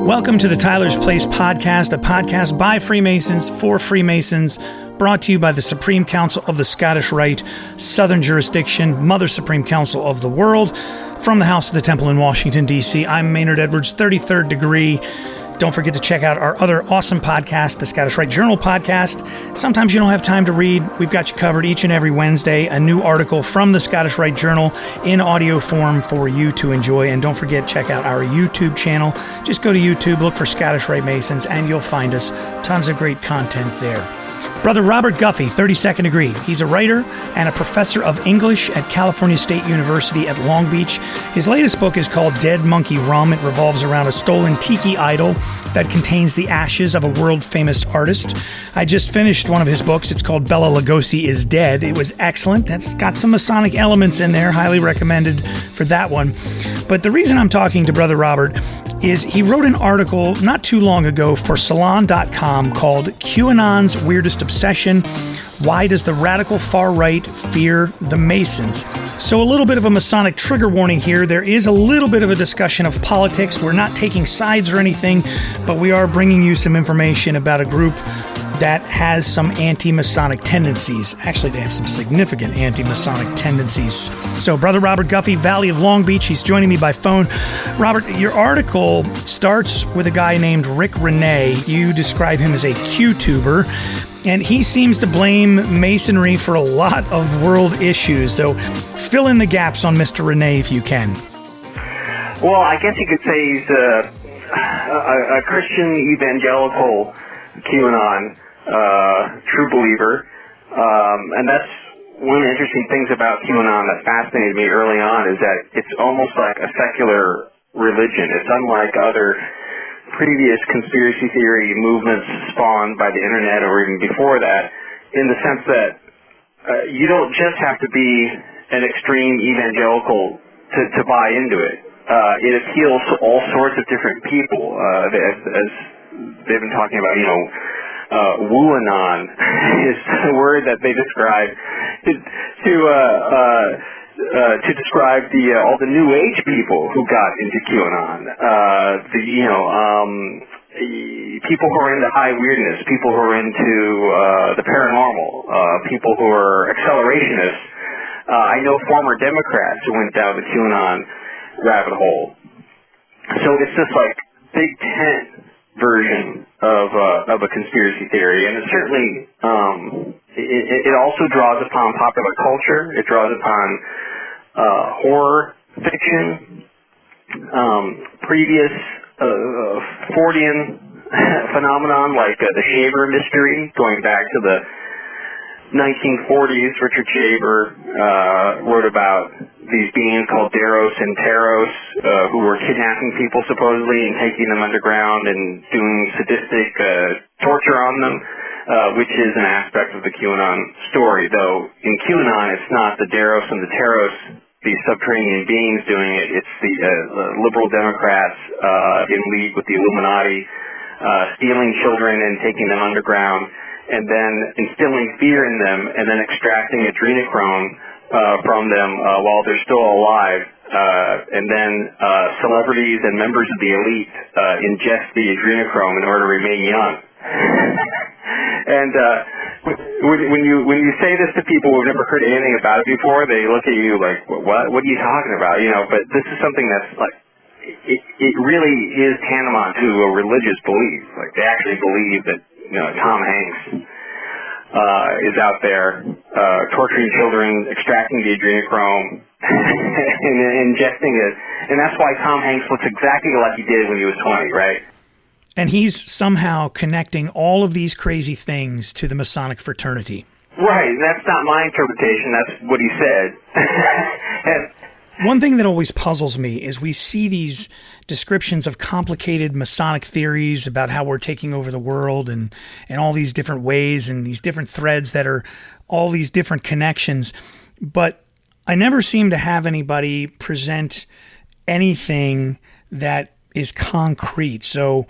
Welcome to the Tyler's Place podcast, a podcast by Freemasons for Freemasons, brought to you by the Supreme Council of the Scottish Rite, Southern Jurisdiction, Mother Supreme Council of the World, from the House of the Temple in Washington, D.C. I'm Maynard Edwards, 33rd degree. Don't forget to check out our other awesome podcast, the Scottish Rite Journal podcast. Sometimes you don't have time to read. We've got you covered each and every Wednesday, a new article from the Scottish Rite Journal in audio form for you to enjoy. And don't forget, check out our YouTube channel. Just go to YouTube, look for Scottish Rite Masons, and you'll find us. Tons of great content there. Brother Robert Guffey, 32nd degree. He's a writer and a professor of English at California State University at Long Beach. His latest book is called Dead Monkey Rum. It revolves around a stolen tiki idol that contains the ashes of a world-famous artist. I just finished one of his books. It's called Bela Lugosi is Dead. It was excellent. That's got some Masonic elements in there. Highly recommended for that one. But the reason I'm talking to Brother Robert is he wrote an article not too long ago for Salon.com called QAnon's Weirdest Obsession. Why does the radical far right fear the Masons? So a little bit of a Masonic trigger warning here. There is a little bit of a discussion of politics. We're not taking sides or anything, but we are bringing you some information about a group that has some anti-Masonic tendencies. Actually, they have some significant anti-Masonic tendencies. So, Brother Robert Guffey, Valley of Long Beach, he's joining me by phone. Robert, your article starts with a guy named Rick Renee. You describe him as a Q-tuber, and he seems to blame Masonry for a lot of world issues. So, fill in the gaps on Mr. Renee if you can. Well, I guess you could say he's a Christian evangelical QAnon true believer, and that's one of the interesting things about QAnon that fascinated me early on, is that it's almost like a secular religion. It's unlike other previous conspiracy theory movements spawned by the internet or even before that, in the sense that you don't just have to be an extreme evangelical to buy into it. It appeals to all sorts of different people, as they've been talking about, Wuanon is the word that they describe to describe all the New Age people who got into QAnon. People who are into high weirdness, people who are into the paranormal, people who are accelerationists. I know former Democrats who went down the QAnon rabbit hole. So it's this like big tent version of a conspiracy theory, and it certainly it also draws upon popular culture. It draws upon horror fiction, previous Fortean phenomenon like the Shaver mystery, going back to the 1940s. Richard Shaver wrote about these beings called Deros and Teros, who were kidnapping people supposedly and taking them underground and doing sadistic torture on them, which is an aspect of the QAnon story. Though in QAnon, it's not the Deros and the Teros, these subterranean beings doing it. It's the liberal Democrats in league with the Illuminati, stealing children and taking them underground, and then instilling fear in them, and then extracting adrenochrome from them while they're still alive. And then celebrities and members of the elite ingest the adrenochrome in order to remain young. And when you say this to people who've never heard anything about it before, they look at you like, what are you talking about? But this is something that's like, it really is tantamount to a religious belief. Like, they actually believe that Tom Hanks is out there torturing children, extracting the adrenochrome, and ingesting it. And that's why Tom Hanks looks exactly like he did when he was 20, right? And he's somehow connecting all of these crazy things to the Masonic fraternity. Right. That's not my interpretation. That's what he said. One thing that always puzzles me is we see these descriptions of complicated Masonic theories about how we're taking over the world and all these different ways and these different threads that are all these different connections. But I never seem to have anybody present anything that is concrete. So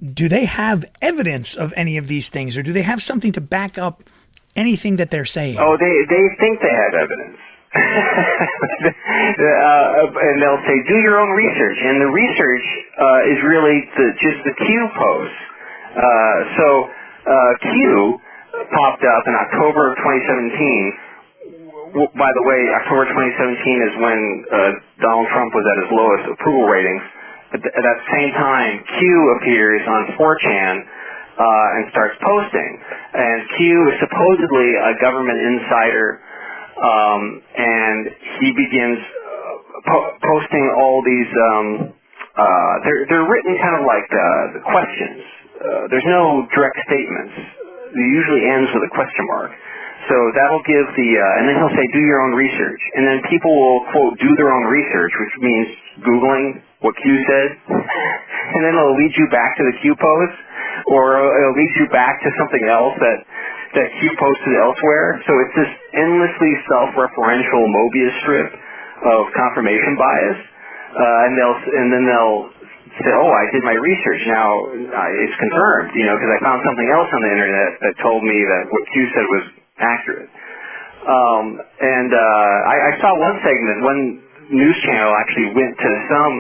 do they have evidence of any of these things, or do they have something to back up anything that they're saying? Oh, they think they have evidence. and they'll say, do your own research. And the research is really just the Q posts. So Q popped up in October of 2017. By the way, October 2017 is when Donald Trump was at his lowest approval ratings. At that same time, Q appears on 4chan and starts posting. And Q is supposedly a government insider, and he begins posting all these, they're written kind of like the questions. There's no direct statements. It usually ends with a question mark. So that'll give and then he'll say, do your own research. And then people will, quote, do their own research, which means Googling what Q said. And then it'll lead you back to the Q post, or it'll lead you back to something else that Q posted elsewhere. So it's this endlessly self-referential Mobius strip of confirmation bias. And then they'll say, oh, I did my research. Now it's confirmed, because I found something else on the internet that told me that what Q said was accurate. I saw one segment, one news channel actually went to some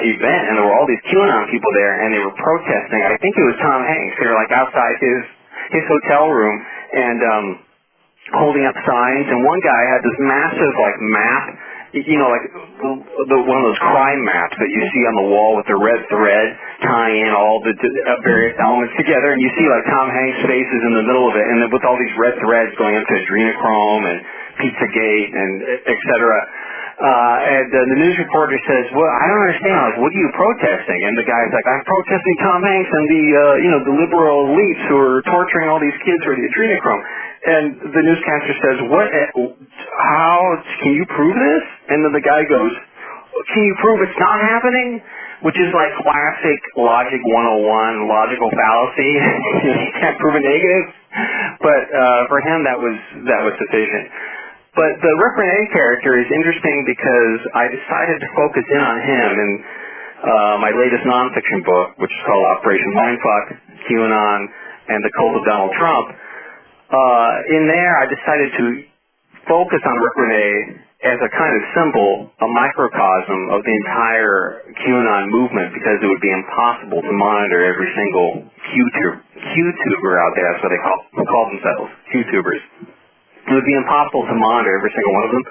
event, and there were all these QAnon people there, and they were protesting. I think it was Tom Hanks. They were like outside his hotel room and holding up signs, and one guy had this massive map, like one of those crime maps that you see on the wall with the red thread tying in all the various elements together, and you see Tom Hanks' faces in the middle of it, and then with all these red threads going up to adrenochrome and Pizzagate and et cetera. And the news reporter says, well, I don't understand, what are you protesting? And the guy's like, I'm protesting Tom Hanks and the liberal elites who are torturing all these kids for the adrenochrome. And the newscaster says, how, can you prove this? And then the guy goes, can you prove it's not happening? Which is like classic Logic 101, logical fallacy. You can't prove a negative. But for him, that was sufficient. But the Rick Renee character is interesting because I decided to focus in on him in my latest nonfiction book, which is called Operation Mindfuck, QAnon, and the Cult of Donald Trump. In there, I decided to focus on Rick Renee as a kind of symbol, a microcosm of the entire QAnon movement, because it would be impossible to monitor every single Q-tuber out there. That's what they call themselves, Q-tubers. It would be impossible to monitor every single one of them.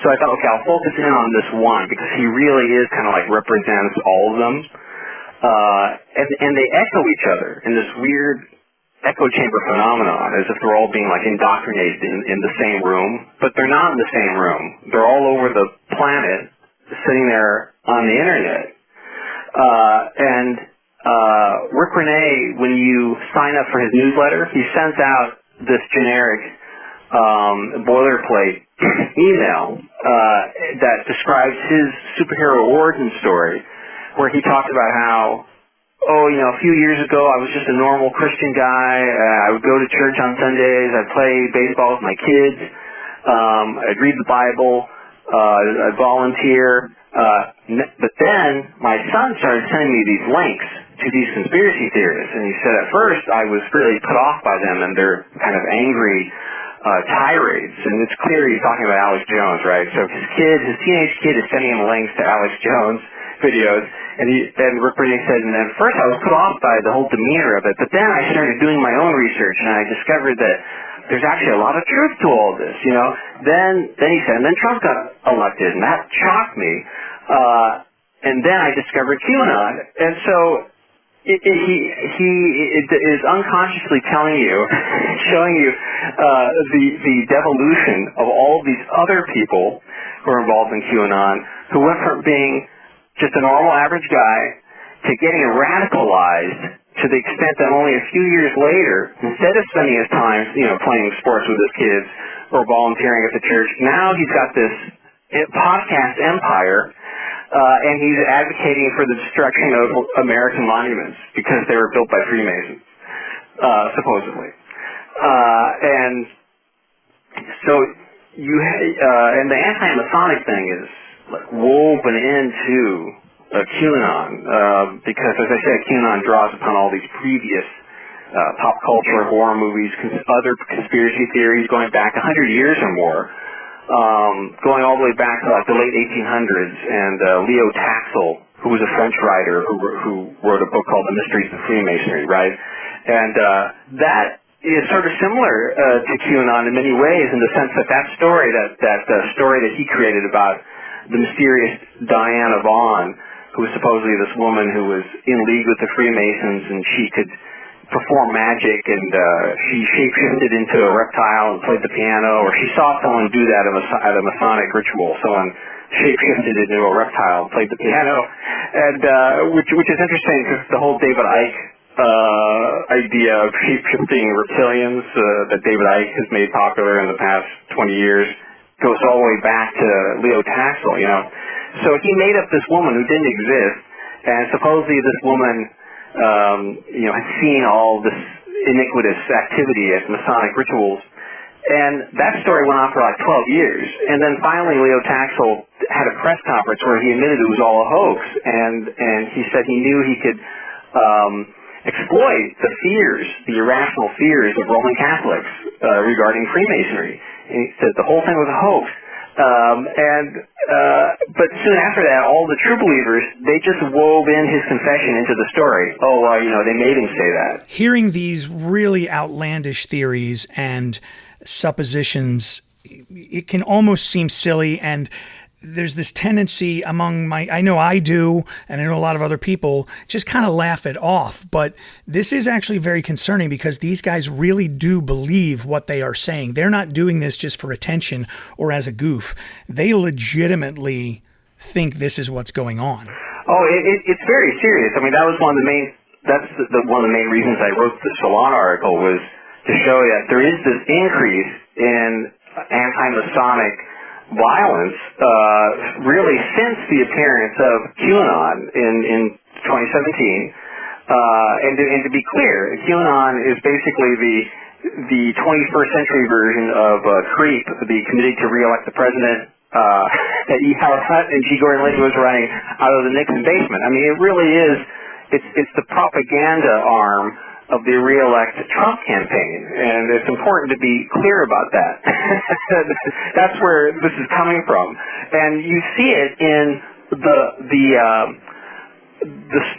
So I thought, okay, I'll focus in on this one, because he really is kind of represents all of them. And they echo each other in this weird echo chamber phenomenon, as if they're all being indoctrinated in the same room, but they're not in the same room. They're all over the planet, sitting there on the internet. Rick Renee, when you sign up for his newsletter, he sends out this generic boilerplate email that describes his superhero origin story, where he talks about how, a few years ago I was just a normal Christian guy. I would go to church on Sundays. I'd play baseball with my kids. I'd read the Bible. I'd volunteer. But then my son started sending me these links to these conspiracy theorists. And he said, at first I was really put off by them and their kind of angry tirades. And it's clear he's talking about Alex Jones, right? So his teenage kid is sending him links to Alex Jones videos. And Rick Renee said, and at first I was put off by the whole demeanor of it, but then I started doing my own research, and I discovered that there's actually a lot of truth to all this, Then he said, and then Trump got elected, and that shocked me. And then I discovered QAnon. And so he is unconsciously telling you, showing you the devolution of all of these other people who are involved in QAnon, who went from being just a normal average guy to getting radicalized to the extent that only a few years later, instead of spending his time, playing sports with his kids or volunteering at the church, now he's got this podcast empire, and he's advocating for the destruction of American monuments because they were built by Freemasons, supposedly. And so and the anti-Masonic thing is woven into QAnon, because, as I said, QAnon draws upon all these previous pop culture, horror movies, other conspiracy theories going back 100 years or more, going all the way back to like the late 1800s, and Leo Taxil, who was a French writer who wrote a book called The Mysteries of Freemasonry, right? And that is sort of similar to QAnon in many ways, in the sense that that story that he created about the mysterious Diana Vaughn, who was supposedly this woman who was in league with the Freemasons, and she could perform magic, and she shapeshifted into a reptile and played the piano, or she saw someone do that at a Masonic ritual. Someone shapeshifted into a reptile and played the piano, and which is interesting, because the whole David Icke idea of shape-shifting reptilians that David Icke has made popular in the past 20 years goes all the way back to Leo Taxil, you know. So he made up this woman who didn't exist, and supposedly this woman, had seen all this iniquitous activity at Masonic rituals. And that story went on for like 12 years. And then finally Leo Taxil had a press conference where he admitted it was all a hoax, and he said he knew he could exploit the irrational fears of Roman Catholics regarding Freemasonry. And he said the whole thing was a hoax. But soon after that, all the true believers, they just wove in his confession into the story. They made him say that. Hearing these really outlandish theories and suppositions, it can almost seem silly, and there's this tendency among I know I do, and I know a lot of other people, just kind of laugh it off. But this is actually very concerning, because these guys really do believe what they are saying. They're not doing this just for attention or as a goof. They legitimately think this is what's going on. Oh, it's very serious. I mean, that was one of the main. That's one of the main reasons I wrote the Salon article, was to show that there is this increase in anti-Masonic violence, really since the appearance of QAnon in 2017. And to be clear, QAnon is basically the 21st century version of CREEP, the Committee to Re-elect the President, that E. Howard Hunt and G. Gordon Liddy was running out of the Nixon basement. I mean, it really is. It's the propaganda arm of the re-elect Trump campaign, and it's important to be clear about that. That's where this is coming from, and you see it in the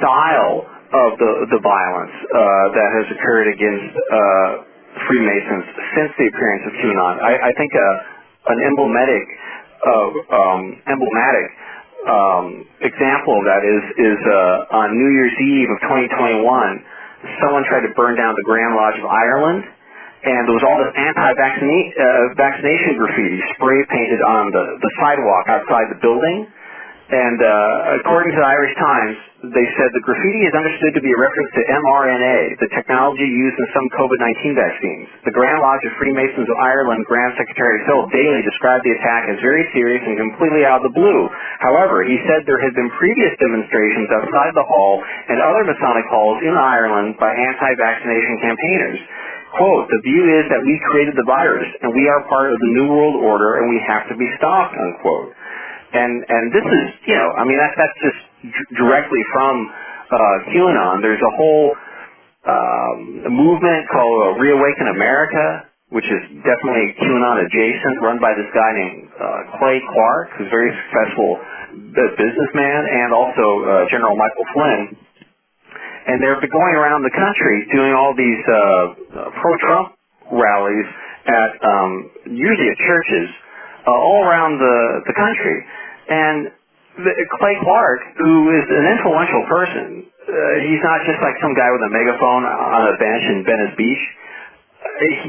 style of the violence that has occurred against Freemasons since the appearance of QAnon. I think an emblematic example of that is on New Year's Eve of 2021. Someone tried to burn down the Grand Lodge of Ireland, and there was all this anti-vaccination graffiti spray painted on the sidewalk outside the building. And according to the Irish Times, they said the graffiti is understood to be a reference to mRNA, the technology used in some COVID-19 vaccines. The Grand Lodge of Freemasons of Ireland Grand Secretary Philip Daly described the attack as very serious and completely out of the blue. However, he said there had been previous demonstrations outside the hall and other Masonic halls in Ireland by anti-vaccination campaigners. Quote, the view is that we created the virus, and we are part of the New World Order, and we have to be stopped, unquote. And this is, that's just directly from QAnon. There's a whole movement called Reawaken America, which is definitely QAnon adjacent, run by this guy named Clay Clark, who's a very successful businessman, and also General Michael Flynn. And they're going around the country doing all these pro-Trump rallies at usually at churches all around the country. And Clay Clark, who is an influential person, he's not just like some guy with a megaphone on a bench in Venice Beach.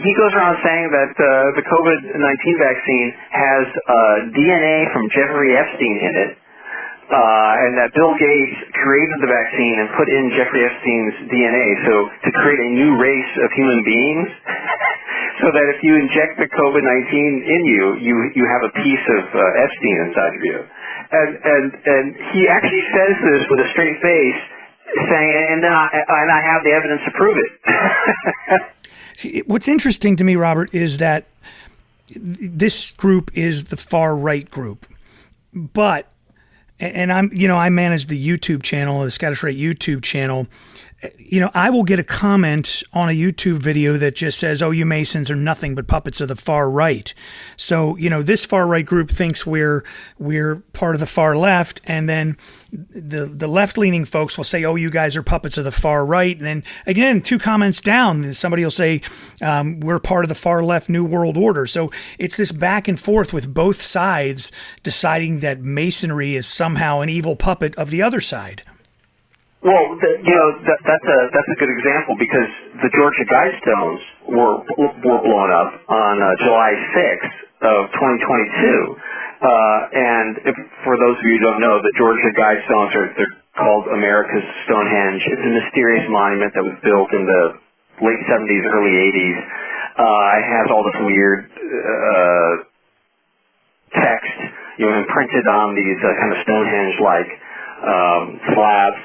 He goes around saying that the COVID-19 vaccine has DNA from Jeffrey Epstein in it, and that Bill Gates created the vaccine and put in Jeffrey Epstein's DNA to create a new race of human beings. So that if you inject the COVID-19 in you have a piece of Epstein inside of you. And he actually says this with a straight face, saying, and I have the evidence to prove it. See, what's interesting to me, Robert, is that this group is the far right group. But, and I manage the YouTube channel, the Scottish Rite YouTube channel, I will get a comment on a YouTube video that just says, "Oh, you Masons are nothing but puppets of the far right." So, this far right group thinks we're part of the far left, and then the left-leaning folks will say, "Oh, you guys are puppets of the far right." And then again, 2 comments down, somebody will say, "We're part of the far left New World Order." So it's this back and forth with both sides deciding that Masonry is somehow an evil puppet of the other side. Well, that's a good example, because the Georgia Guidestones were blown up on July 6th of 2022. And for those of you who don't know, the Georgia Guidestones they're called America's Stonehenge. It's a mysterious monument that was built in the late 70s, early 80s. It has all this weird text, imprinted on these kind of Stonehenge-like slabs.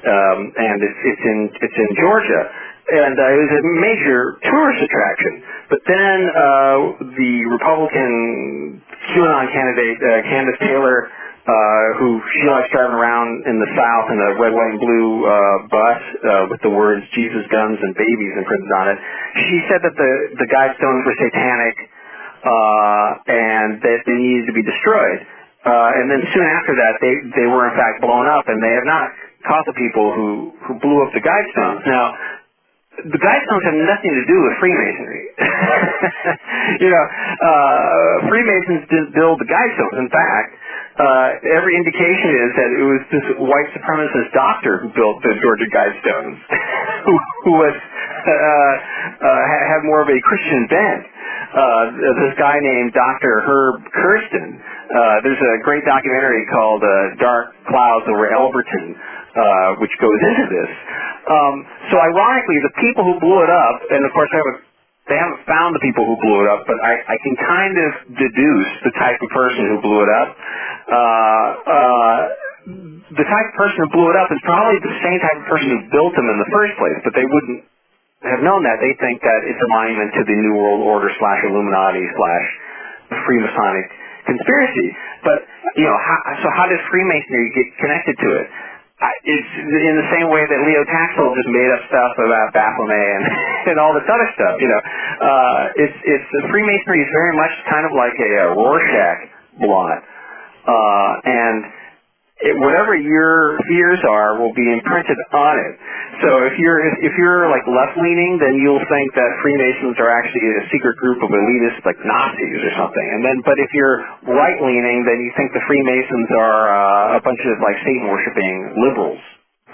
And it's in Georgia, and it was a major tourist attraction. But then the Republican QAnon candidate Candace Taylor, who she likes driving around in the South in a red, white, and blue bus with the words "Jesus, guns, and babies" imprinted on it. She said that the Guidestones were satanic and that they needed to be destroyed. And then soon after that, they were in fact blown up, and they have not caught the people who blew up the Guidestones. Now, the Guidestones have nothing to do with Freemasonry. Freemasons didn't build the Guidestones. In fact, every indication is that it was this white supremacist doctor who built the Georgia Guidestones, who was had more of a Christian bent. This guy named Dr. Herb Kirsten. There's a great documentary called Dark Clouds Over Elberton, which goes into this. So ironically, the people who blew it up, and of course they haven't found the people who blew it up, but I can kind of deduce the type of person who blew it up. The type of person who blew it up is probably the same type of person who built them in the first place, but they wouldn't have known that. They think that it's a monument to the New World Order / Illuminati / Freemasonic conspiracy. But, so how does Freemasonry get connected to it? It's in the same way that Leo Taxel just made up stuff about Baphomet and all this other stuff. It's Freemasonry is very much kind of like a Rorschach blot, and whatever your fears are will be imprinted on it. So if you're like left leaning, then you'll think that Freemasons are actually a secret group of elitists like Nazis or something. But if you're right leaning, then you think the Freemasons are a bunch of like Satan worshipping liberals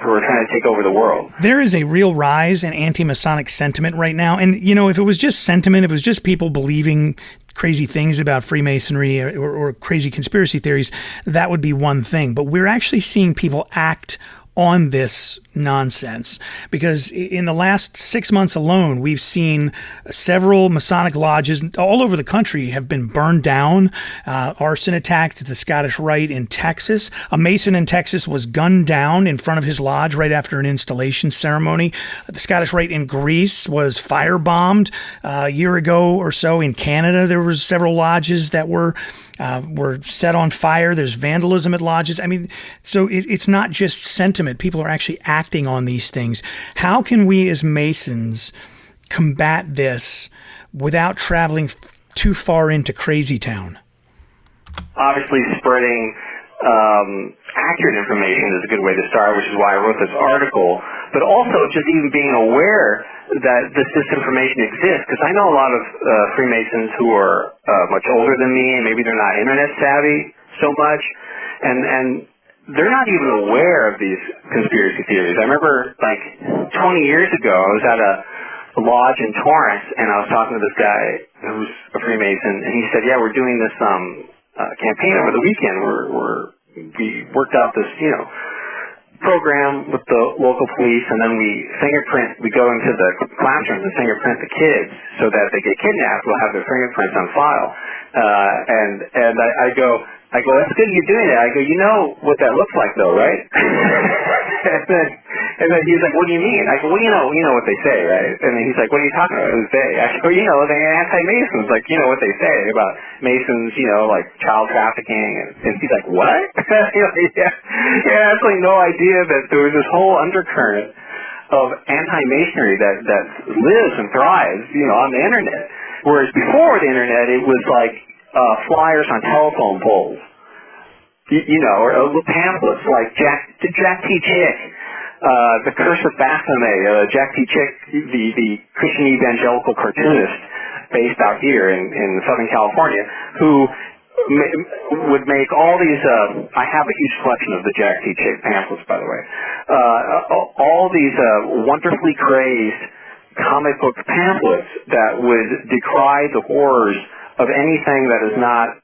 who are trying to take over the world. There is a real rise in anti-Masonic sentiment right now. And, if it was just sentiment, if it was just people believing crazy things about Freemasonry or crazy conspiracy theories, that would be one thing. But we're actually seeing people act on this nonsense, because in the last 6 months alone, we've seen several Masonic lodges all over the country have been burned down. Arson attacked the Scottish Rite in Texas. A Mason in Texas was gunned down in front of his lodge right after an installation ceremony. The Scottish Rite in Greece was firebombed a year ago or so. In Canada, there was several lodges that were set on fire. There's vandalism at lodges. So it's not just sentiment. People are actually acting on these things. How can we as Masons combat this without traveling too far into crazy town? Obviously, spreading accurate information is a good way to start, which is why I wrote this article. But also just even being aware that this disinformation exists, because I know a lot of Freemasons who are much older than me, and maybe they're not internet savvy so much, and they're not even aware of these conspiracy theories. I remember, 20 years ago, I was at a lodge in Torrance, and I was talking to this guy who's a Freemason, and he said, "Yeah, we're doing this campaign over the weekend. We worked out this, program with the local police, and then we go into the classrooms and fingerprint the kids so that if they get kidnapped, we'll have their fingerprints on file." And I go, "That's good you're doing that." I go, "You know what that looks like though, right?" and then he's like, "What do you mean?" I go, "Well, you know what they say, right?" And then he's like, "What are you talking about? Who's they?" I go, "The anti-Masons, what they say about Masons, like child trafficking." And he's like, "What?" He had absolutely no idea that there was this whole undercurrent of anti-Masonry that lives and thrives, on the internet. Whereas before the internet, it was like flyers on telephone poles, or pamphlets like Jack T. Chick, the Curse of Baphomet, Jack T. Chick, the Christian evangelical cartoonist based out here in Southern California, who would make all these, I have a huge collection of the Jack T. Chick pamphlets, by the way, all these wonderfully crazed comic book pamphlets that would decry the horrors of anything that is not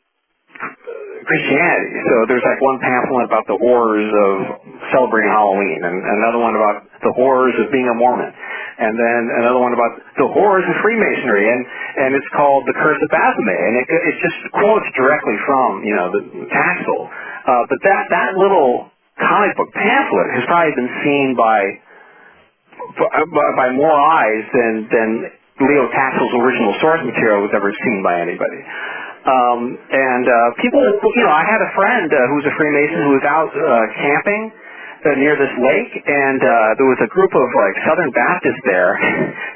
Christianity. So there's like one pamphlet about the horrors of celebrating Halloween, and another one about the horrors of being a Mormon, and then another one about the horrors of Freemasonry, and it's called The Curse of Baphomet, and it just quotes directly from, the Taxel. But that little comic book pamphlet has probably been seen by more eyes than Leo Taxel's original source material was ever seen by anybody. People, I had a friend who was a Freemason who was out camping near this lake, and there was a group of Southern Baptists there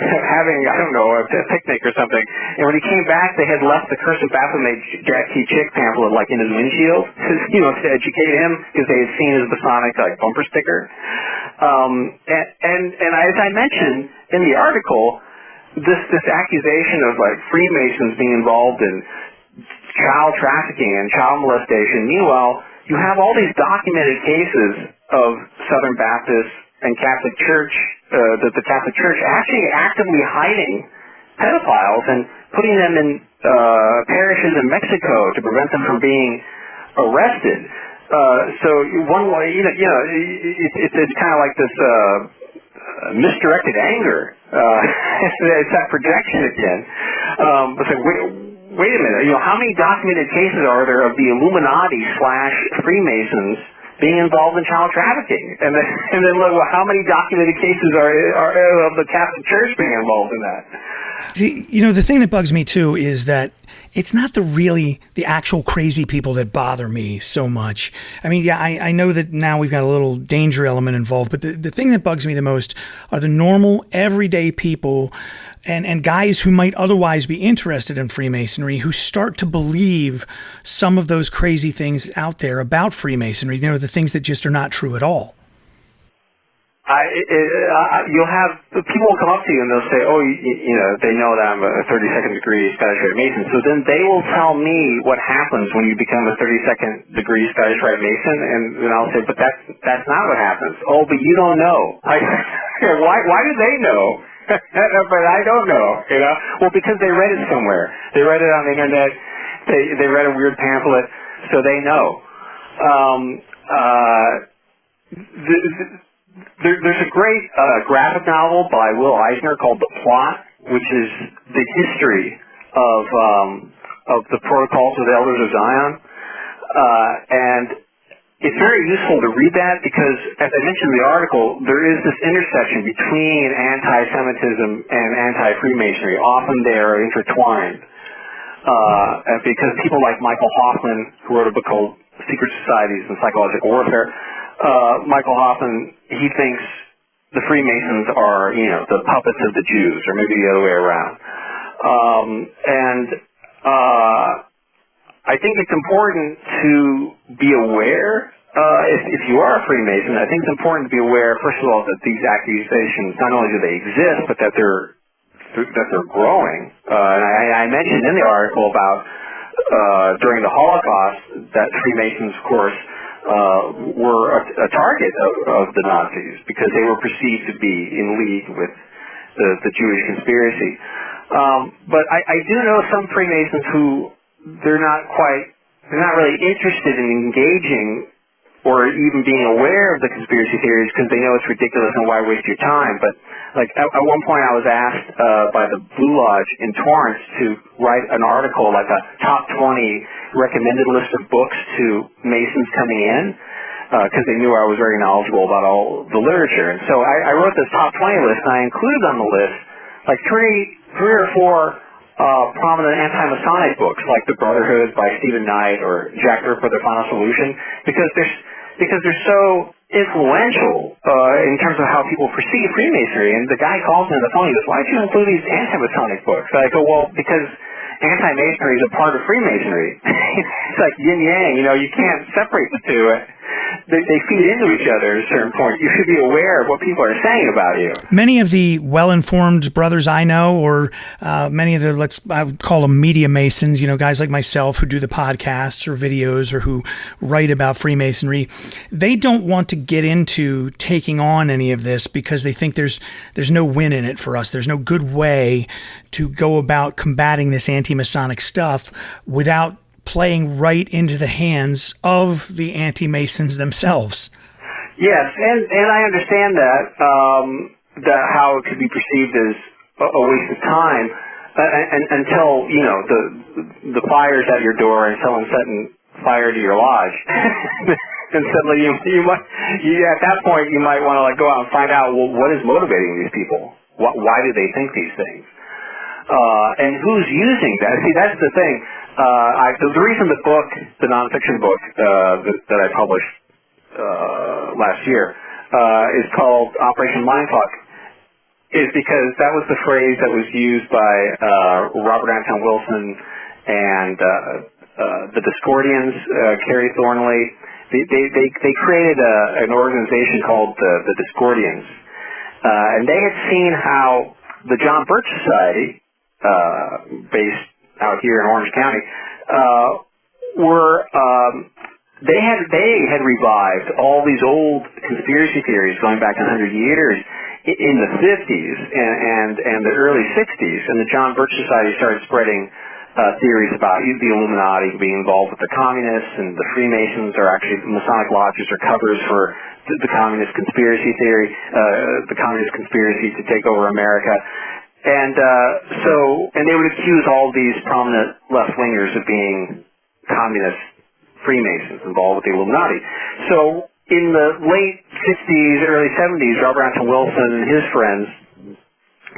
having, I don't know, a picnic or something. And when he came back, they had left the Curse of Baphomet Jack T. Chick pamphlet in his windshield, to educate him, because they had seen his Masonic bumper sticker. And as I mentioned in the article, this accusation of Freemasons being involved in child trafficking and child molestation. Meanwhile, you have all these documented cases of Southern Baptists and Catholic Church, the Catholic Church actually actively hiding pedophiles and putting them in parishes in Mexico to prevent them from being arrested. So one way, it's kind of like this misdirected anger. It's that projection again. It's like, wait a minute, how many documented cases are there of the Illuminati / Freemasons being involved in child trafficking? And then look, how many documented cases are of the Catholic Church being involved in that? See, the thing that bugs me too is that it's not the actual crazy people that bother me so much. I mean, yeah, I know that now we've got a little danger element involved, but the thing that bugs me the most are the normal, everyday people and guys who might otherwise be interested in Freemasonry who start to believe some of those crazy things out there about Freemasonry, the things that just are not true at all. You'll have people will come up to you and they'll say, "Oh, they know that I'm a 32nd degree Scottish Rite Mason." So then they will tell me what happens when you become a 32nd degree Scottish Rite Mason, and then I'll say, "But that's not what happens." "Oh, but you don't know." Why do they know? But I don't know. Well, because they read it somewhere. They read it on the internet. They read a weird pamphlet, so they know. There's a great graphic novel by Will Eisner called The Plot, which is the history of the protocols of the Elders of Zion, and it's very useful to read that because, as I mentioned in the article, there is this intersection between anti-Semitism and anti-Freemasonry. Often they are intertwined because people like Michael Hoffman, who wrote a book called Secret Societies and Psychological Warfare, Michael Hoffman, he thinks the Freemasons are, the puppets of the Jews, or maybe the other way around. I think it's important to be aware, if you are a Freemason, I think it's important to be aware, first of all, that these accusations, not only do they exist, but that they're growing. And I mentioned in the article about during the Holocaust that Freemasons, of course, were a target of the Nazis because they were perceived to be in league with the Jewish conspiracy. But I do know some Freemasons who they're not really interested in engaging or even being aware of the conspiracy theories because they know it's ridiculous and why waste your time. But at one point I was asked by the Blue Lodge in Torrance to write an article, like a top 20 recommended list of books to Masons coming in because they knew I was very knowledgeable about all the literature. And so I wrote this top 20 list, and I included on the list three or four prominent anti-Masonic books, like The Brotherhood by Stephen Knight or Jack Ripper, The Final Solution, because they're so influential in terms of how people perceive Freemasonry. And the guy calls me on the phone. He goes, "Why did you include these anti-Masonic books?" I go, "Well, because anti-Masonry is a part of Freemasonry." It's like yin-yang. You can't separate the two. They feed into each other at a certain point. You should be aware of what people are saying about you. Many of the well-informed brothers I know, or many of the, I would call them media Masons, guys like myself who do the podcasts or videos or who write about Freemasonry, they don't want to get into taking on any of this because they think there's no win in it for us. There's no good way to go about combating this anti-Masonic stuff without playing right into the hands of the anti-Masons themselves. Yes, and I understand that how it could be perceived as a waste of time until the fire's at your door and someone's setting fire to your lodge. And suddenly you might at that point you might want to go out and find out, well, what is motivating these people? Why do they think these things? And who's using that? See, that's the thing. The reason the book, the nonfiction book that I published last year, is called Operation Mindfuck, is because that was the phrase that was used by Robert Anton Wilson and the Discordians, Kerry Thornley. They created an organization called the Discordians, and they had seen how the John Birch Society, based out here in Orange County, they had revived all these old conspiracy theories going back 100 years in the 50s and the early 60s, and the John Birch Society started spreading theories about the Illuminati being involved with the communists, and the Freemasons are actually Masonic lodges or covers for the communist conspiracy theory, the communist conspiracy to take over America. And they would accuse all these prominent left-wingers of being communist Freemasons involved with the Illuminati. So in the late 60s, early 70s, Robert Anton Wilson and his friends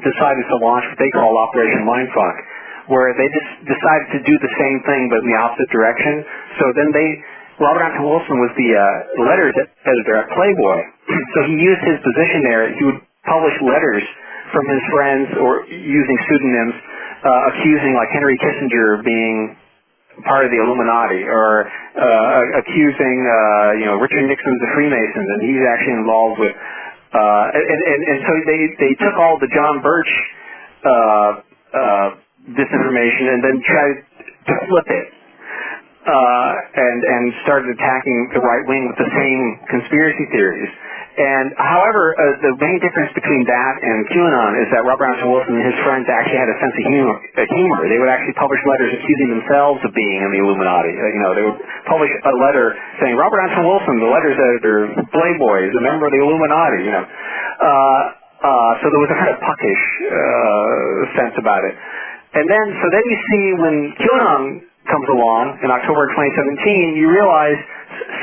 decided to launch what they call Operation Mindfuck, where they just decided to do the same thing but in the opposite direction. So then Robert Anton Wilson was the letters editor at Playboy. So he used his position there. He would publish letters from his friends or using pseudonyms, accusing like Henry Kissinger of being part of the Illuminati, or accusing Richard Nixon of the Freemasons, and he's actually involved with and so they took all the John Birch disinformation and then tried to flip it and started attacking the right wing with the same conspiracy theories. And however, the main difference between that and QAnon is that Robert Anton Wilson and his friends actually had a sense of humor. They would actually publish letters accusing themselves of being in the Illuminati. They would publish a letter saying, "Robert Anton Wilson, the letters editor, Playboy, is a member of the Illuminati." So there was a kind of puckish sense about it. And then you see when QAnon comes along in October 2017, you realize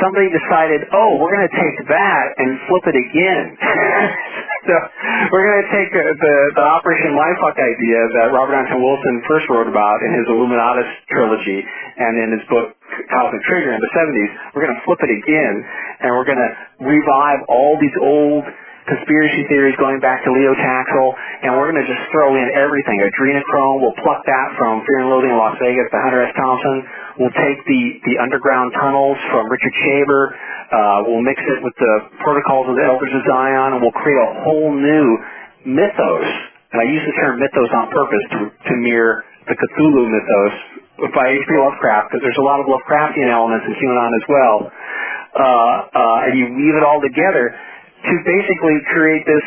somebody decided, we're going to take that and flip it again. So we're going to take the Operation Mindfuck idea that Robert Anton Wilson first wrote about in his Illuminatus trilogy and in his book Cosmic Trigger in the 70s. We're going to flip it again, and we're going to revive all these old conspiracy theories going back to Leo Taxel, and we're going to just throw in everything. Adrenochrome, we'll pluck that from Fear and Loathing in Las Vegas by Hunter S. Thompson. We'll take the underground tunnels from Richard Shaver. We'll mix it with the protocols of the Elders of Zion, and we'll create a whole new mythos. And I use the term mythos on purpose to mirror the Cthulhu mythos by H.P. Lovecraft, because there's a lot of Lovecraftian elements in QAnon as well. And you weave it all together to basically create this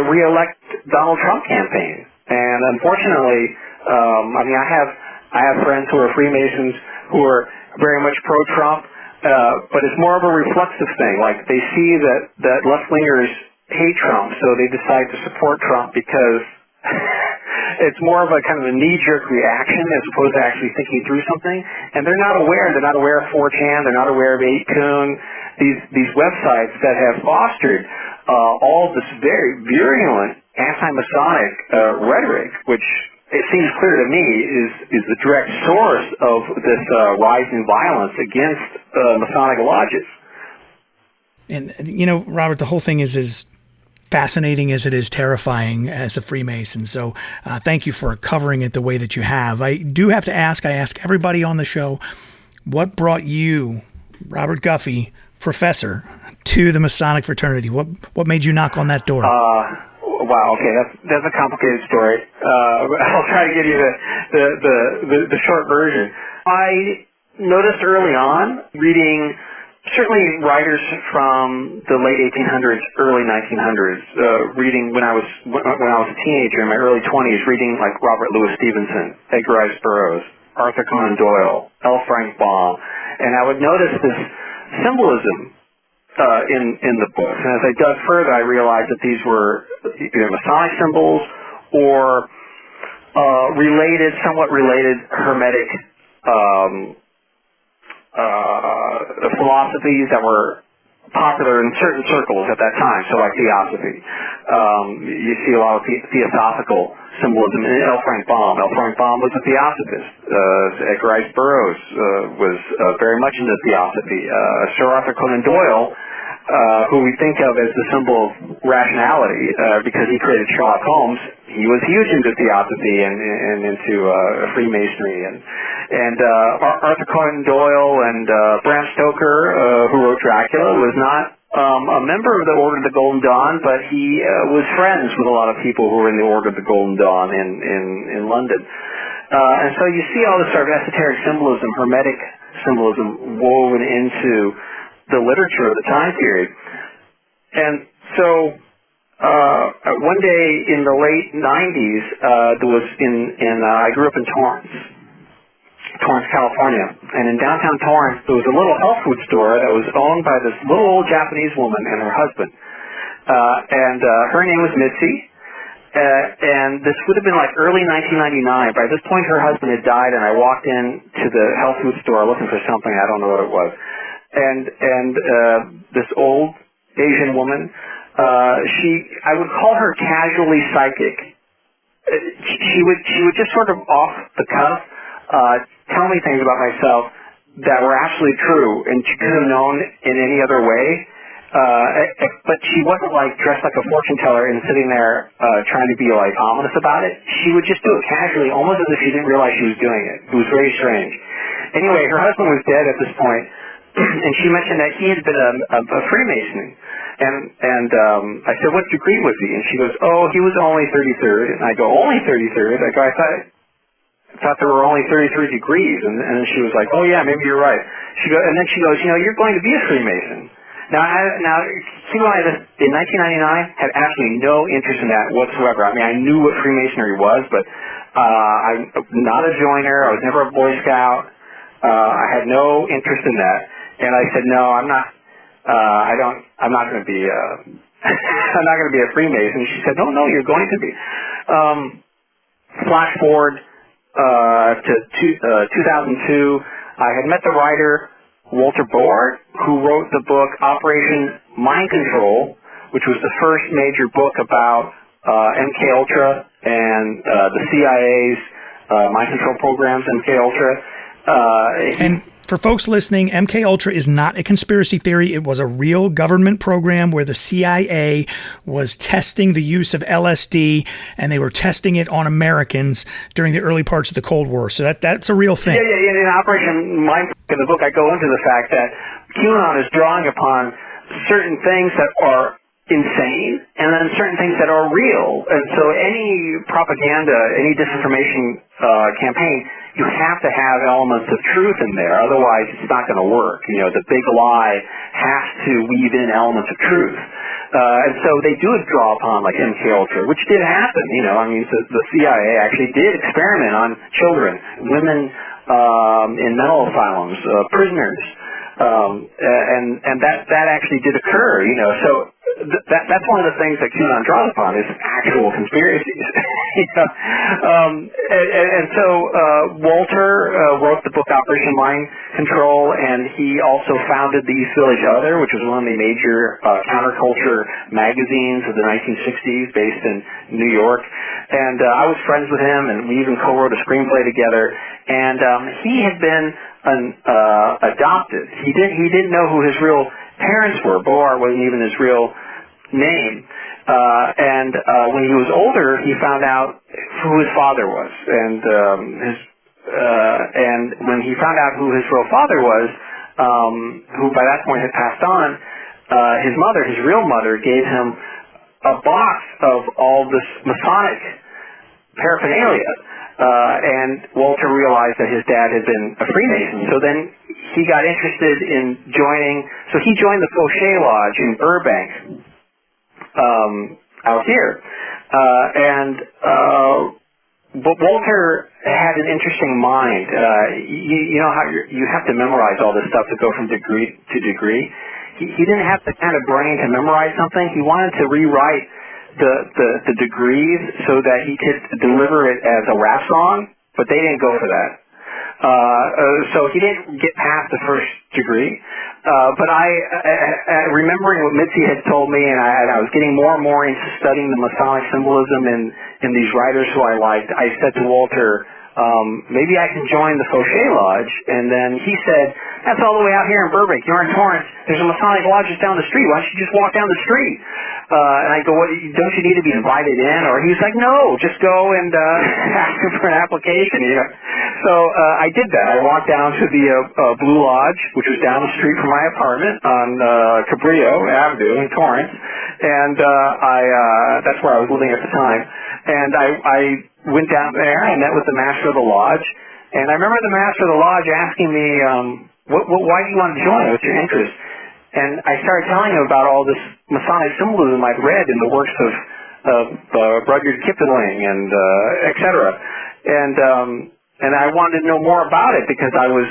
re-elect Donald Trump campaign. And unfortunately, I have friends who are Freemasons who are very much pro-Trump, but it's more of a reflexive thing. Like they see that left-wingers hate Trump, so they decide to support Trump because it's more of a kind of a knee-jerk reaction as opposed to actually thinking through something. And they're not aware. They're not aware of 4chan. They're not aware of 8kun. These websites that have fostered all this very virulent anti-Masonic rhetoric, which it seems clear to me is the direct source of this rise in violence against Masonic lodges. And, you know, Robert, the whole thing is fascinating as it is terrifying as a Freemason. So thank you for covering it the way that you have. I do have to ask, I ask everybody on the show, what brought you, Robert Guffey, professor, to the Masonic fraternity? What made you knock on that door? Wow, okay, that's a complicated story. I'll try to give you the short version. I noticed early on, reading certainly writers from the late 1800s, early 1900s, reading when I was a teenager in my early 20s, reading like Robert Louis Stevenson, Edgar Rice Burroughs, Arthur Conan Doyle, L. Frank Baum, and I would notice this symbolism in the books. And as I dug further, I realized that these were either Masonic symbols or somewhat related Hermetic philosophies that were popular in certain circles at that time, so like theosophy. You see a lot of theosophical symbolism in L. Frank Baum. L. Frank Baum was a theosophist. Edgar Rice Burroughs was very much into theosophy. Sir Arthur Conan Doyle, who we think of as the symbol of rationality because he created Sherlock Holmes, he was huge into theosophy and into Freemasonry. And Arthur Conan Doyle and Bram Stoker, who wrote Dracula, was not a member of the Order of the Golden Dawn, but he was friends with a lot of people who were in the Order of the Golden Dawn in London. And so you see all this sort of esoteric symbolism, Hermetic symbolism, woven into the literature of the time period. And so one day in the late 90s, I grew up in Torrance, California. And in downtown Torrance, there was a little health food store that was owned by this little old Japanese woman and her husband. And her name was Mitzi. And this would have been like early 1999. By this point, her husband had died, and I walked into the health food store looking for something. I don't know what it was. And this old Asian woman, I would call her casually psychic. She would just sort of off the cuff tell me things about myself that were absolutely true, and she couldn't have known in any other way. But she wasn't like dressed like a fortune teller and sitting there trying to be like ominous about it. She would just do it casually, almost as if she didn't realize she was doing it. It was very strange. Anyway, her husband was dead at this point, and she mentioned that he had been a Freemason. And I said, what degree was he? And she goes, oh, he was only 33rd. And I go, only 33rd? I go, I thought there were only 33 degrees. And then she was like, oh yeah, maybe you're right. And then she goes, you know, you're going to be a Freemason. Now, keep in mind, in 1999, had absolutely no interest in that whatsoever. I mean, I knew what Freemasonry was, but I'm not a joiner. I was never a Boy Scout. I had no interest in that. And I said, no, I'm not. I'm not going to be. I'm not going to be a Freemason. She said, no, you're going to be. Flash forward to 2002. I had met the writer Walter Bohr, who wrote the book Operation Mind Control, which was the first major book about MKUltra and the CIA's mind control programs, MKUltra. And for folks listening, MKUltra is not a conspiracy theory. It was a real government program where the CIA was testing the use of LSD, and they were testing it on Americans during the early parts of the Cold War. So that's a real thing. Yeah. In Operation Mind, in the book, I go into the fact that QAnon is drawing upon certain things that are insane and then certain things that are real. And so any propaganda, any disinformation campaign, you have to have elements of truth in there. Otherwise, it's not going to work. You know, the big lie has to weave in elements of truth. And so they do draw upon like MKUltra, which did happen. You know, I mean, the CIA actually did experiment on children, women in mental asylums, prisoners, and that actually did occur. You know, so that's one of the things that QAnon draws upon is actual conspiracies. You know? And so Walter wrote the book Operation Mind Control, and he also founded the East Village Other, which was one of the major counterculture magazines of the 1960s based in New York. And I was friends with him, and we even co-wrote a screenplay together. And he had been adopted. He didn't know who his real parents were. Boar wasn't even his real name. And when he was older, he found out who his father was. And when he found out who his real father was, who by that point had passed on, his mother, his real mother, gave him a box of all this Masonic paraphernalia. And Walter realized that his dad had been a Freemason. So then he got interested in joining. So he joined the Fauché Lodge in Burbank, out here. But Walter had an interesting mind. You know how you have to memorize all this stuff to go from degree to degree. He didn't have the kind of brain to memorize something. He wanted to rewrite the degrees so that he could deliver it as a rap song, but they didn't go for that. So he didn't get past the first degree. But remembering what Mitzi had told me, and I was getting more and more into studying the Masonic symbolism in these writers who I liked, I said to Walter, maybe I can join the Fauché Lodge. And then he said, that's all the way out here in Burbank. You're in Torrance. There's a Masonic Lodge just down the street. Why don't you just walk down the street? And I go, don't you need to be invited in? Or he's like, no, just go and ask him for an application. You know? So I did that. I walked down to the Blue Lodge, which was down the street from my apartment on Cabrillo Avenue in Torrance. And that's where I was living at the time. And I went down there. I met with the master of the lodge. And I remember the master of the lodge asking me, why do you want to join? What's your interest? And I started telling him about all this Masonic symbolism I'd read in the works of Rudyard Kipling and et cetera. And I wanted to know more about it because I was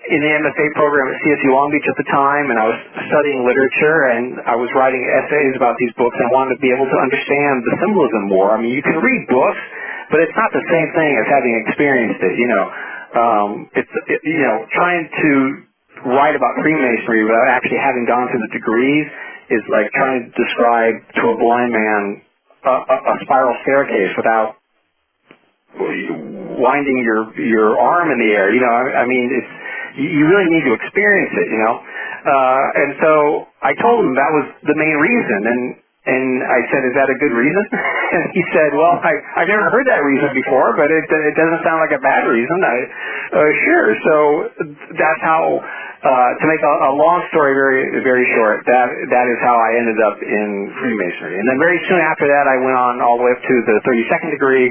in the MFA program at CSU Long Beach at the time, and I was studying literature, and I was writing essays about these books, and I wanted to be able to understand the symbolism more. I mean, you can read books, but it's not the same thing as having experienced it, you know. Trying to write about Freemasonry without actually having gone through the degrees is like trying to describe to a blind man a spiral staircase without winding your arm in the air. You know, I mean, you really need to experience it, you know. And so I told him that was the main reason, and I said, is that a good reason? And he said, well, I've never heard that reason before, but it doesn't sound like a bad reason. Sure. So that's how, to make a long story very, very short, that is how I ended up in Freemasonry. And then very soon after that, I went on all the way up to the 32nd degree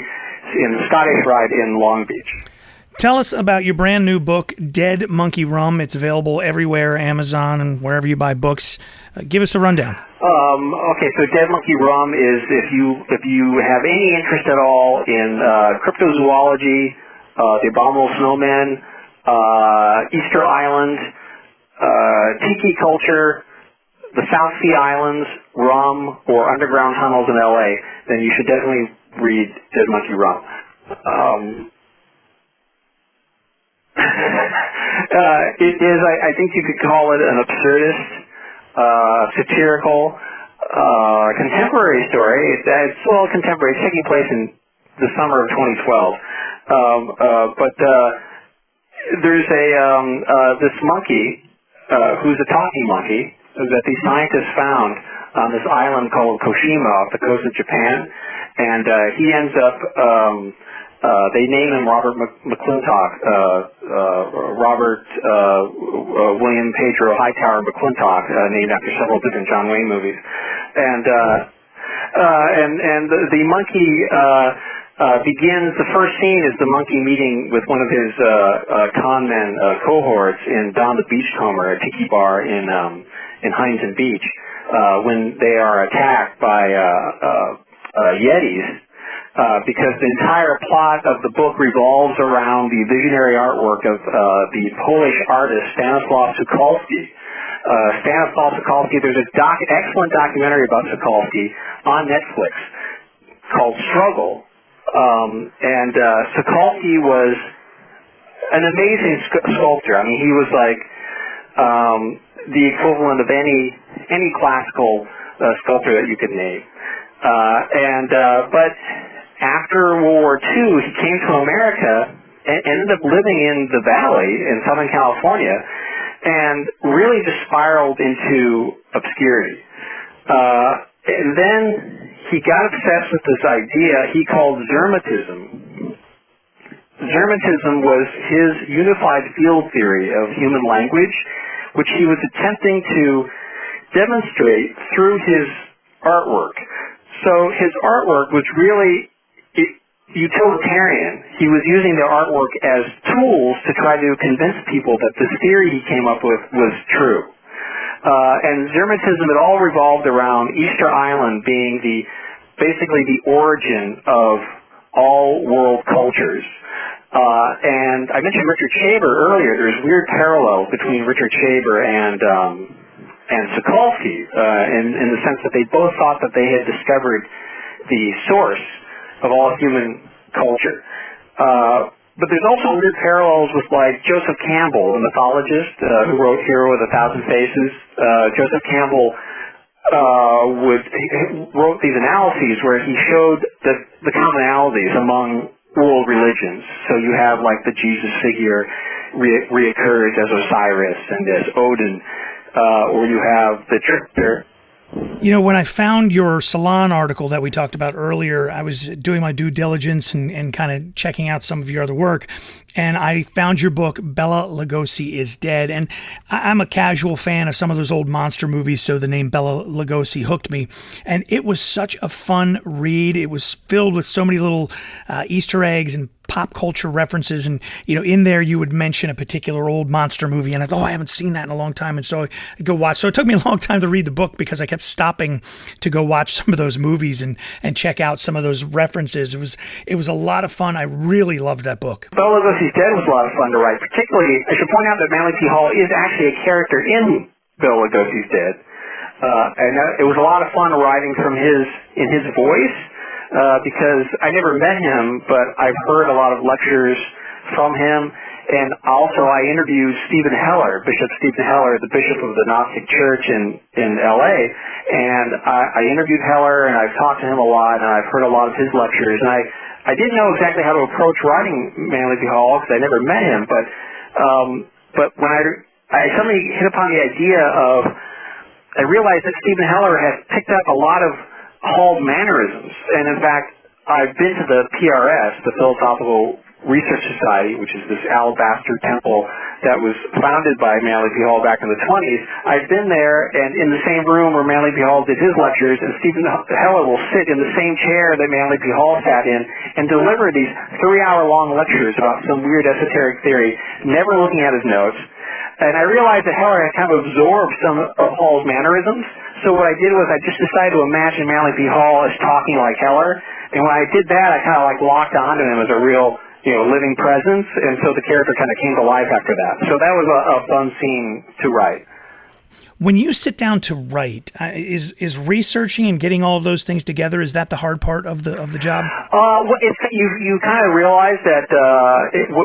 in the Scottish Rite in Long Beach. Tell us about your brand new book, Dead Monkey Rum. It's available everywhere, Amazon and wherever you buy books. Give us a rundown. Okay, so Dead Monkey Rum is if you have any interest at all in cryptozoology, the abominable snowmen, Easter Island, tiki culture, the South Sea Islands, rum, or underground tunnels in LA, then you should definitely read Dead Monkey Rum. It is, I think you could call it an absurdist, satirical, contemporary story. It's well contemporary. It's taking place in the summer of 2012. But there's this monkey who's a talking monkey that these scientists found on this island called Koshima off the coast of Japan, and he ends up. They name him Robert McClintock, Robert William Pedro Hightower McClintock, named after several different John Wayne movies, and the monkey begins. The first scene is the monkey meeting with one of his con men cohorts in Don the Beachcomber, a tiki bar in Huntington Beach, when they are attacked by Yetis. Because the entire plot of the book revolves around the visionary artwork of the Polish artist Stanislaw Sokolsky. Stanislaw Sokolsky, there's an excellent documentary about Sokolsky on Netflix called Struggle. And Sokolsky was an amazing sculptor. I mean, he was like the equivalent of any classical sculptor that you could name. But after World War II, he came to America and ended up living in the Valley in Southern California. and really just spiraled into obscurity. And then he got obsessed with this idea he called Hermetism. Hermetism was his unified field theory of human language, which he was attempting to demonstrate through his artwork. So his artwork was really utilitarian. He was using the artwork as tools to try to convince people that this theory he came up with was true. And Hermetism, it all revolved around Easter Island being basically the origin of all world cultures. And I mentioned Richard Shaber earlier. There's weird parallels between Richard Shaber and Sokolsky in the sense that they both thought that they had discovered the source of all human culture. But there's also weird parallels with, like, Joseph Campbell, the mythologist who wrote Hero with a Thousand Faces. Joseph Campbell wrote these analyses where he showed the commonalities among world religions. So you have, like, the Jesus figure reoccurs as Osiris and as Odin, or you have the trickster. You know, when I found your Salon article that we talked about earlier, I was doing my due diligence and kind of checking out some of your other work, and I found your book, Bela Lugosi is Dead. And I'm a casual fan of some of those old monster movies, so the name Bela Lugosi hooked me. And it was such a fun read. It was filled with so many little Easter eggs and pop culture references, and in there you would mention a particular old monster movie, and I haven't seen that in a long time, and so I'd go watch. So it took me a long time to read the book because I kept stopping to go watch some of those movies and check out some of those references. It was a lot of fun. I really loved that book. Bela Lugosi's Dead was a lot of fun to write. Particularly, I should point out that Manley Hall is actually a character in Bela Lugosi's Dead, and it was a lot of fun writing from his voice. Because I never met him, but I've heard a lot of lectures from him, and also I interviewed Stephen Heller, Bishop Stephen Heller, the bishop of the Gnostic Church in L.A., and I interviewed Heller, and I've talked to him a lot, and I've heard a lot of his lectures, and I didn't know exactly how to approach writing Manley Hall because I never met him, but when I suddenly hit upon the idea I realized that Stephen Heller had picked up a lot of Hall mannerisms, and in fact, I've been to the PRS, the Philosophical Research Society, which is this alabaster temple that was founded by Manley P. Hall back in the 20s. I've been there, and in the same room where Manley P. Hall did his lectures, and Stephen Heller will sit in the same chair that Manley P. Hall sat in and deliver these 3-hour-long lectures about some weird esoteric theory, never looking at his notes. And I realized that Heller had kind of absorbed some of Hall's mannerisms. So what I did was I just decided to imagine Manley P. Hall as talking like Heller. And when I did that, I kind of locked onto him as a real, living presence. And so the character kind of came to life after that. So that was a fun scene to write. When you sit down to write, is researching and getting all of those things together, is that the hard part of the job? You kind of realize that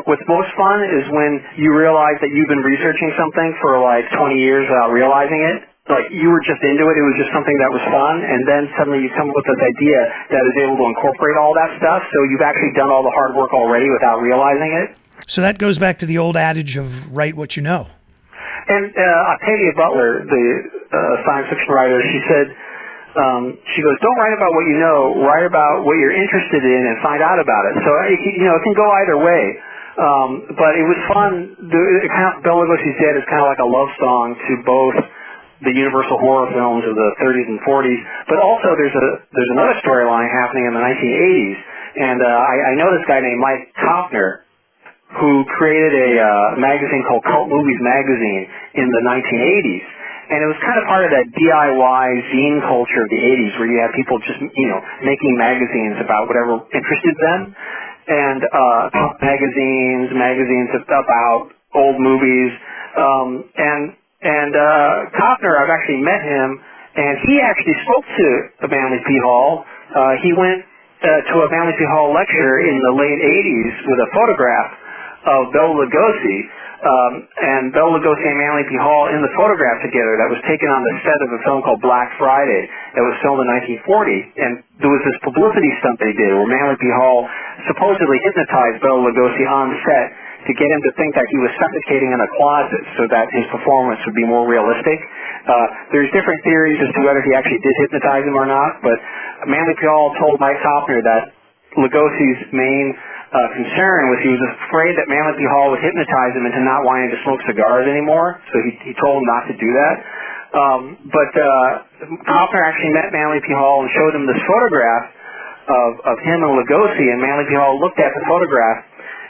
what's most fun is when you realize that you've been researching something for 20 years without realizing it. Like, you were just into it, it was just something that was fun, and then suddenly you come up with this idea that is able to incorporate all that stuff, so you've actually done all the hard work already without realizing it. So that goes back to the old adage of write what you know. And Octavia Butler, the science fiction writer, she said, she goes, don't write about what you know, write about what you're interested in and find out about it. So, it can go either way. But it was fun. Bela Lugosi's Dead is kind of like a love song to both the Universal horror films of the 30s and 40s, but also there's another storyline happening in the 1980s. And I know this guy named Mike Kaufner, who created a magazine called Cult Movies Magazine in the 1980s. And it was kind of part of that DIY zine culture of the 80s where you had people just, making magazines about whatever interested them. And magazines about old movies. And Kaufner, I've actually met him, and he actually spoke to Manley P. Hall. He went to a Manley P. Hall lecture in the late 80s with a photograph of Bela Lugosi, and Bela Lugosi and Manley P. Hall in the photograph together that was taken on the set of a film called Black Friday that was filmed in 1940. And there was this publicity stunt they did where Manley P. Hall supposedly hypnotized Bela Lugosi on set to get him to think that he was suffocating in a closet so that his performance would be more realistic. There's different theories as to whether he actually did hypnotize him or not, but Manley Hall told Mike Hoffner that Lugosi's main concern was he was afraid that Manley Hall would hypnotize him into not wanting to smoke cigars anymore, so he told him not to do that. But Hoffner actually met Manley Hall and showed him this photograph of him and Lugosi, and Manley Hall looked at the photograph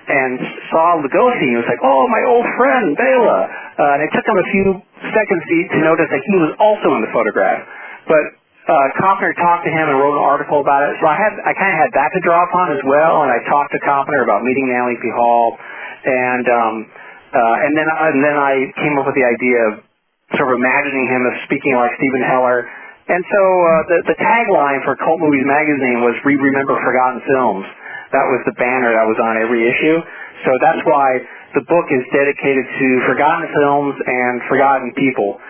and saw Lugosi, and he was like, "Oh, my old friend, Bela." And it took him a few seconds to notice that he was also in the photograph. But Koffner talked to him and wrote an article about it, so I kind of had that to draw upon as well, and I talked to Koffner about meeting Manley Hall, and then I came up with the idea of sort of imagining him as speaking like Stephen Heller. And so the tagline for Cult Movies Magazine was "We Remember Forgotten Films." That was the banner that was on every issue. So that's why the book is dedicated to forgotten films and forgotten people.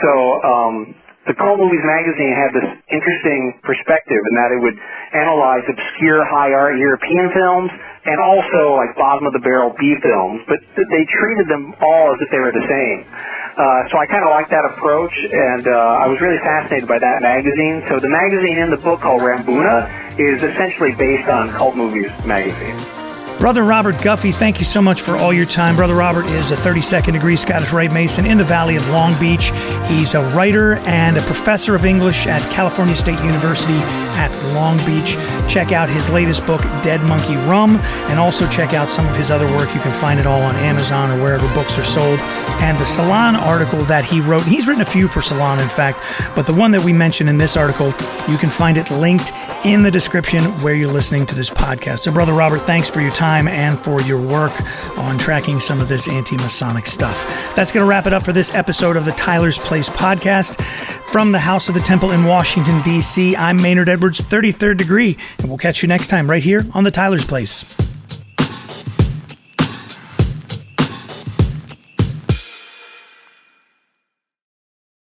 So the Cult Movies Magazine had this interesting perspective in that it would analyze obscure high art European films and also like bottom of the barrel B films, but they treated them all as if they were the same. So I kind of like that approach, and I was really fascinated by that magazine. So the magazine in the book, called Rambuna, is essentially based on Cult Movies Magazine. Brother Robert Guffey, thank you so much for all your time. Brother Robert is a 32nd degree Scottish Rite Mason in the Valley of Long Beach. He's a writer and a professor of English at California State University at Long Beach. Check out his latest book, Dead Monkey Rum, and also check out some of his other work. You can find it all on Amazon or wherever books are sold. And the Salon article that he wrote, he's written a few for Salon, in fact, but the one that we mentioned in this article, you can find it linked in the description where you're listening to this podcast. So, Brother Robert, thanks for your time and for your work on tracking some of this anti-Masonic stuff. That's going to wrap it up for this episode of the Tyler's Place podcast. From the House of the Temple in Washington, D.C., I'm Maynard Edwards, 33rd degree, and we'll catch you next time right here on the Tyler's Place.